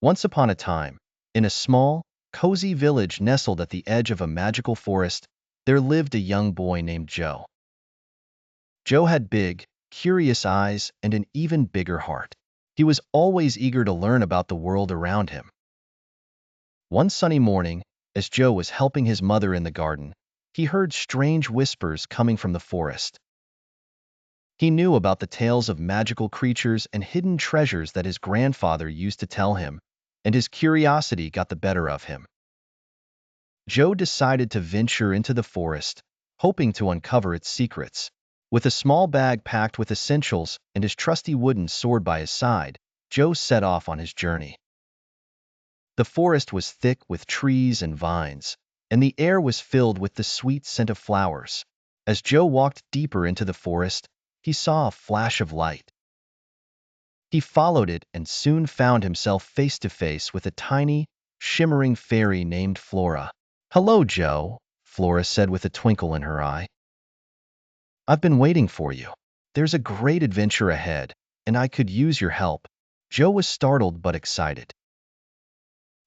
Once upon a time, in a small, cozy village nestled at the edge of a magical forest, there lived a young boy named Joe. Joe had big, curious eyes and an even bigger heart. He was always eager to learn about the world around him. One sunny morning, as Joe was helping his mother in the garden, he heard strange whispers coming from the forest. He knew about the tales of magical creatures and hidden treasures that his grandfather used to tell him, and his curiosity got the better of him. Joe decided to venture into the forest, hoping to uncover its secrets. With a small bag packed with essentials and his trusty wooden sword by his side, Joe set off on his journey. The forest was thick with trees and vines, and the air was filled with the sweet scent of flowers. As Joe walked deeper into the forest, he saw a flash of light. He followed it and soon found himself face to face with a tiny, shimmering fairy named Flora. "Hello, Joe," Flora said with a twinkle in her eye. "I've been waiting for you. There's a great adventure ahead, and I could use your help." Joe was startled but excited.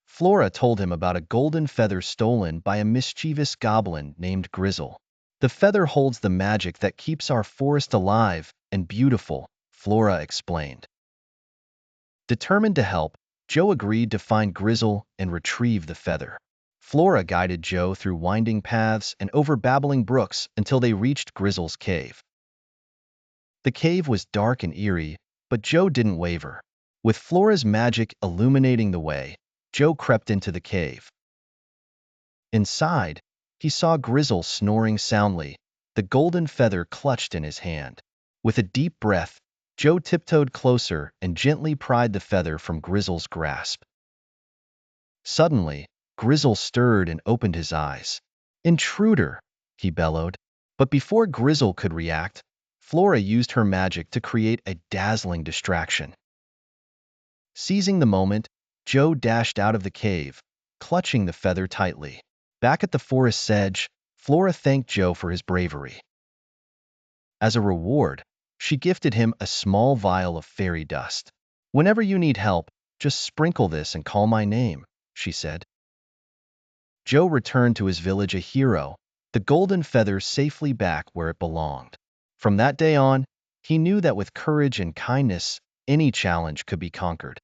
Flora told him about a golden feather stolen by a mischievous goblin named Grizzle. "The feather holds the magic that keeps our forest alive and beautiful," Flora explained. Determined to help, Joe agreed to find Grizzle and retrieve the feather. Flora guided Joe through winding paths and over babbling brooks until they reached Grizzle's cave. The cave was dark and eerie, but Joe didn't waver. With Flora's magic illuminating the way, Joe crept into the cave. Inside, he saw Grizzle snoring soundly, the golden feather clutched in his hand. With a deep breath, Joe tiptoed closer and gently pried the feather from Grizzle's grasp. Suddenly, Grizzle stirred and opened his eyes. "Intruder!" he bellowed. But before Grizzle could react, Flora used her magic to create a dazzling distraction. Seizing the moment, Joe dashed out of the cave, clutching the feather tightly. Back at the forest's edge, Flora thanked Joe for his bravery. As a reward, she gifted him a small vial of fairy dust. "Whenever you need help, just sprinkle this and call my name," she said. Joe returned to his village a hero, the golden feather safely back where it belonged. From that day on, he knew that with courage and kindness, any challenge could be conquered.